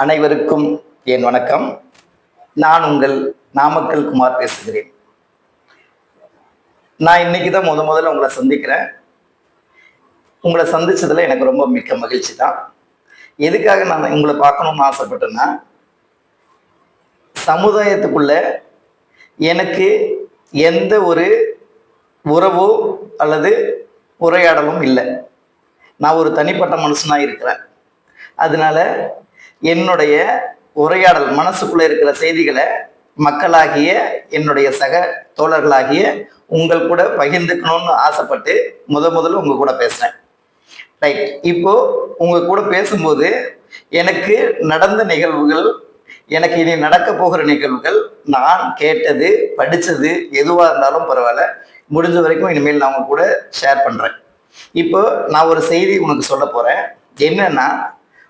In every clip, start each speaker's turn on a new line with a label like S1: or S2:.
S1: அனைவருக்கும் என் வணக்கம். நான் உங்கள் நாமக்கல் குமார் பேசுகிறேன். நான் இன்னைக்கு தான் முதல்ல உங்களை சந்திக்கிறேன். உங்களை சந்திச்சதுல எனக்கு ரொம்ப மிக்க மகிழ்ச்சி தான். எதுக்காக நான் உங்களை பார்க்கணும்னு ஆசைப்பட்டேன்னா, சமுதாயத்துக்குள்ள எனக்கு எந்த ஒரு உறவோ அல்லது உரையாடலும் இல்லை. நான் ஒரு தனிப்பட்ட மனுஷனா இருக்கிறேன். அதனால என்னுடைய உரையாடல், மனசுக்குள்ள இருக்கிற செய்திகளை மக்களாகிய என்னுடைய சக தோழர்களாகிய உங்கள் கூட பகிர்ந்துக்கணும்னு ஆசைப்பட்டு முதல்ல உங்க கூட பேசுறேன். ரைட். இப்போ உங்க கூட பேசும்போது எனக்கு நடந்த நிகழ்வுகள், எனக்கு இனி நடக்க போகிற நிகழ்வுகள், நான் கேட்டது படிச்சது எதுவா இருந்தாலும் பரவாயில்ல, முடிஞ்ச வரைக்கும் இனிமேல் நான் உங்க கூட ஷேர் பண்றேன். இப்போ நான் ஒரு செய்தி உனக்கு சொல்ல போறேன். என்னன்னா,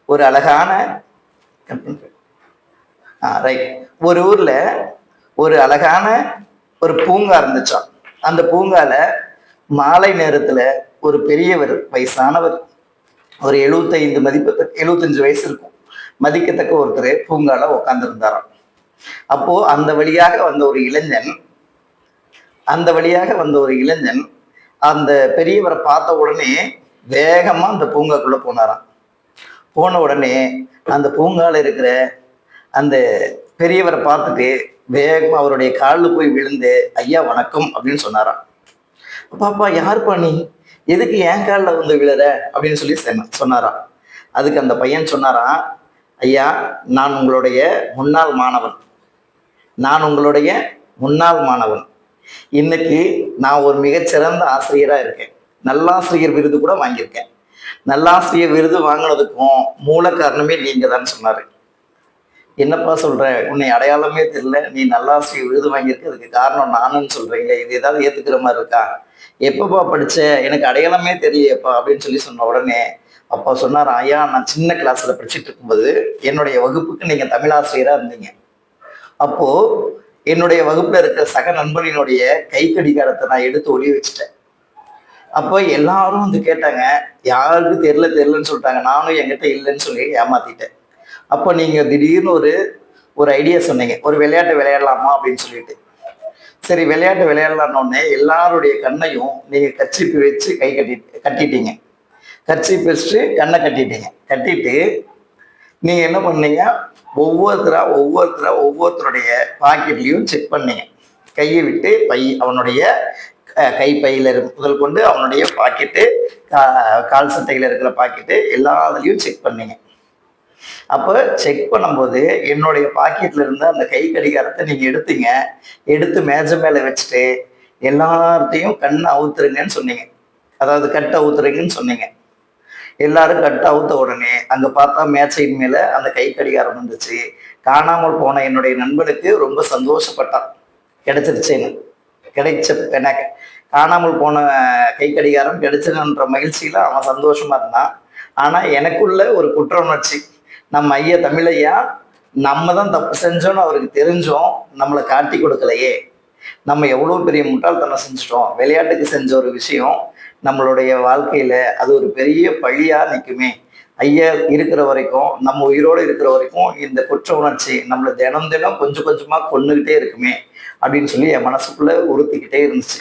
S1: ஒரு அழகான ரைட், ஒரு ஊர்ல ஒரு அழகான ஒரு பூங்கா இருந்துச்சாம். அந்த பூங்கால மாலை நேரத்துல ஒரு பெரியவர், வயசானவர், ஒரு 75 வயசு இருக்கும், மதிக்கத்தக்க ஒருத்தர் பூங்கால உட்கார்ந்து இருந்தாராம். அப்போ அந்த வழியாக வந்த ஒரு இளைஞன் அந்த பெரியவரை பார்த்த உடனே வேகமா அந்த பூங்காக்குள்ள போனாராம். போன உடனே அந்த பூங்கால இருக்கிற அந்த பெரியவரை பார்த்துட்டு வேகமா அவருடைய காலில் போய் விழுந்து, ஐயா வணக்கம் அப்படின்னு சொன்னாராம். பாப்பா, யாருப்பா நீ, எதுக்கு என் காலில் வந்து விழுற அப்படின்னு சொல்லி சொன்னாராம். அதுக்கு அந்த பையன் சொன்னாராம், ஐயா, நான் உங்களுடைய முன்னாள் மாணவன். இன்னைக்கு நான் ஒரு மிகச்சிறந்த ஆசிரியரா இருக்கேன். நல்லாசிரியர் விருது கூட வாங்கியிருக்கேன். நல்லாசிரியர் விருது வாங்கினதுக்கும் மூல காரணமே நீங்க தான் சொன்னாரு. என்னப்பா சொல்ற, உன்னை அடையாளமே தெரியல, நீ நல்லாசிரியர் விருது வாங்கியிருக்க, அதுக்கு காரணம் நானுன்னு சொல்றீங்களே, இது ஏதாவது ஏத்துக்கிற மாதிரி இருக்கா? எப்பப்பா படிச்ச, எனக்கு அடையாளமே தெரியலையப்பா அப்படின்னு சொல்லி சொன்ன உடனே அப்பா சொன்னார், ஐயா, நான் சின்ன கிளாஸ்ல படிச்சுட்டு இருக்கும்போது என்னுடைய வகுப்புக்கு நீங்க தமிழாசிரியரா இருந்தீங்க. அப்போ என்னுடைய வகுப்புல இருக்கிற சக நண்பனினுடைய கை கடிகாரத்தை நான் எடுத்து ஒளி வச்சுட்டேன். அப்போ எல்லாரும் வந்து கேட்டாங்க, யாருக்கு தெரியலன்னு சொல்லிட்டாங்க. நானும் என்கிட்ட இல்லைன்னு சொல்லி ஏமாத்திட்டேன். அப்போ நீங்க திடீர்னு ஒரு ஐடியா சொன்னீங்க, ஒரு விளையாட்டு விளையாடலாமா அப்படின்னு சொல்லிட்டு. சரி, விளையாட்டு விளையாடலான்னொடனே எல்லாருடைய கண்ணையும் நீங்க கர்ச்சீப் வச்சு கட்டிட்டீங்க. கர்ச்சீப் வச்சுட்டு கண்ணை கட்டிட்டு நீங்க என்ன பண்ணீங்க, ஒவ்வொருத்தருடைய பாக்கெட்லையும் செக் பண்ணீங்க. கையை விட்டு அவனுடைய கை பையில முதல் கொண்டு அவனுடைய பாக்கெட்டு, கால் சட்டையில இருக்கிற பாக்கெட்டு எல்லாத்துலயும் செக் பண்ணீங்க. அப்போ செக் பண்ணும்போது என்னுடைய பாக்கெட்ல இருந்த அந்த கை கடிகாரத்தை நீங்க எடுத்து மேஜை மேல வச்சுட்டு எல்லார்த்தையும் கண்ணை அவுத்துருங்கன்னு சொன்னீங்க. அதாவது கட்டை அவுத்துருங்கன்னு சொன்னீங்க. எல்லாரும் கட்டை அவுத்த உடனே அங்க பார்த்தா மேச்சையின் மேல அந்த கை கடிகாரம் இருந்துச்சு. காணாமல் போன என்னுடைய நண்பனுக்கு ரொம்ப சந்தோஷப்பட்டான், கிடைச்சிருச்சேன்னு. எனக்கு காணாமல் போன கை கடிகாரம் கிடைச்சதுன்ற மகிழ்ச்சியில அவன் சந்தோஷமா இருந்தான். ஆனா எனக்குள்ள ஒரு குற்ற உணர்ச்சி, நம்ம ஐயா தமிழையா நம்ம தான் தப்பு செஞ்சோன்னு அவருக்கு தெரிஞ்சோம், நம்மளை காட்டி கொடுக்கலையே, நம்ம எவ்வளவு பெரிய முட்டாள்தனம் செஞ்சுட்டோம். விளையாட்டுக்கு செஞ்ச ஒரு விஷயம் நம்மளுடைய வாழ்க்கையில அது ஒரு பெரிய பழியா நிற்குமே. ஐயா இருக்கிற வரைக்கும், நம்ம உயிரோடு இருக்கிற வரைக்கும் இந்த குற்ற உணர்ச்சி நம்மளை தினம் கொஞ்சம் கொஞ்சமா கொண்டுகிட்டே இருக்குமே அப்படின்னு சொல்லி என் மனசுக்குள்ள உறுத்திக்கிட்டே இருந்துச்சு.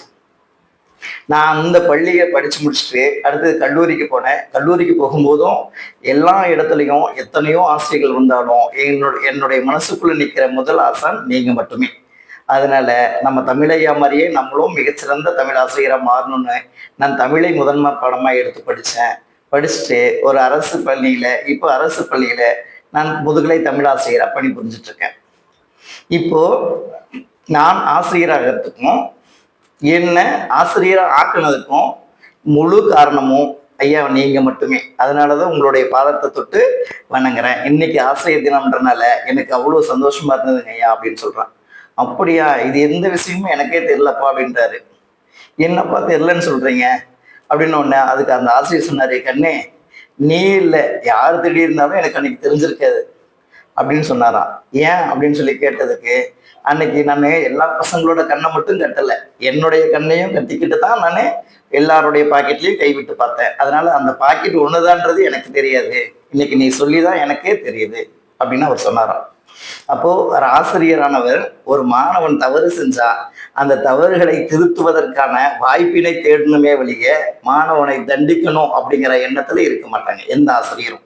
S1: நான் அந்த பள்ளியை படிச்சு முடிச்சுட்டு அடுத்தது கல்லூரிக்கு போனேன். கல்லூரிக்கு போகும்போதும் எல்லா இடத்துலையும் எத்தனையோ ஆசிரியர்கள் வந்தாலும் என்னுடைய மனசுக்குள்ள நிற்கிற முதல் ஆசான் நீங்க மட்டுமே. அதனால நம்ம தமிழையா மாதிரியே நம்மளும் மிகச்சிறந்த தமிழ் ஆசிரியராக மாறணும்னு நான் தமிழை முதன்மை பாடமாக எடுத்து படிச்சுட்டு ஒரு அரசு பள்ளியில நான் முதுகலை தமிழ் ஆசிரியராக பணிபுரிஞ்சிட்டு இருக்கேன். இப்போ நான் ஆசிரியராகிறதுக்கும் என்ன ஆசிரியராக ஆக்குனதுக்கும் முழு காரணமும் ஐயா நீங்க மட்டுமே. அதனாலதான் உங்களுடைய பாதத்தை தொட்டு வணங்குறேன். இன்னைக்கு ஆசிரியர் தினம்ன்றனால எனக்கு அவ்வளவு சந்தோஷமா இருந்ததுங்க ஐயா அப்படின்னு சொல்றான். அப்படியா, இது எந்த விஷயமும் எனக்கே தெரியலப்பா அப்படின்றாரு. என்னப்பா தெரியலன்னு சொல்றீங்க அப்படின்னு ஒண்ணு. அதுக்கு அந்த ஆசிரியர் சொன்னாரு, கண்ணே, நீ இல்லை, யார் திடீர் இருந்தாலும் எனக்கு அன்னைக்கு தெரிஞ்சிருக்காது அப்படின்னு சொன்னாராம். ஏன் அப்படின்னு சொல்லி கேட்டதுக்கு, அன்னைக்கு நான் எல்லா பசங்களோட கண்ணை மட்டும் கட்டலை, என்னுடைய கண்ணையும் கட்டிக்கிட்டு தான் நான் எல்லாருடைய பாக்கெட்லையும் கைவிட்டு பார்த்தேன். அதனால அந்த பாக்கெட் ஒண்ணுதான்றது எனக்கு தெரியாது, இன்னைக்கு நீ சொல்லிதான் எனக்கே தெரியுது அப்படின்னு அவர் சொன்னாராம். அப்போ ஒரு ஆசிரியரானவர் ஒரு மாணவன் தவறு செஞ்சா அந்த தவறுகளை திருத்துவதற்கான வாய்ப்பினை தேடணுமே வெளிய மாணவனை தண்டிக்கணும் அப்படிங்கிற எண்ணத்துல இருக்க மாட்டாங்க எந்த ஆசிரியரும்.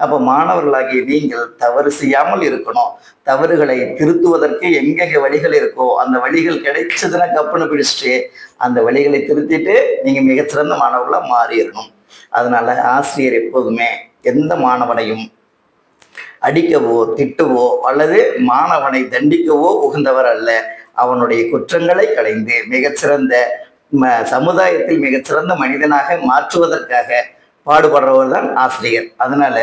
S1: அப்போ மாணவர்களாகிய நீங்கள் தவறு செய்யாமல் இருக்கணும். தவறுகளை திருத்துவதற்கு எங்கெங்க வழிகள் இருக்கோ அந்த வழிகள் கிடைச்சதுன்னா கப்புன்னு பிடிச்சிட்டு அந்த வழிகளை திருத்திட்டு நீங்க மிகச்சிறந்த மாணவர்களா மாறிடணும். அதனால ஆசிரியர் எப்போதுமே எந்த மாணவனையும் அடிக்கவோ திட்டவோ அல்லது மாணவனை தண்டிக்கவோ உகந்தவர் அல்ல. அவனுடைய குற்றங்களை களைந்து மிகச்சிறந்த சமுதாயத்தில் மிகச்சிறந்த மனிதனாக மாற்றுவதற்காக பாடுபடுறவர் தான் ஆசிரியர். அதனால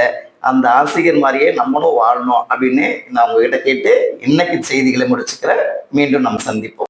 S1: அந்த ஆசிரியர் மாதிரியே நம்மளும் வாழணும் அப்படின்னு நான் உங்ககிட்ட கேட்டு இன்னைக்கு செய்திகளை முடிச்சுக்கிறேன். மீண்டும் நம்ம சந்திப்போம்.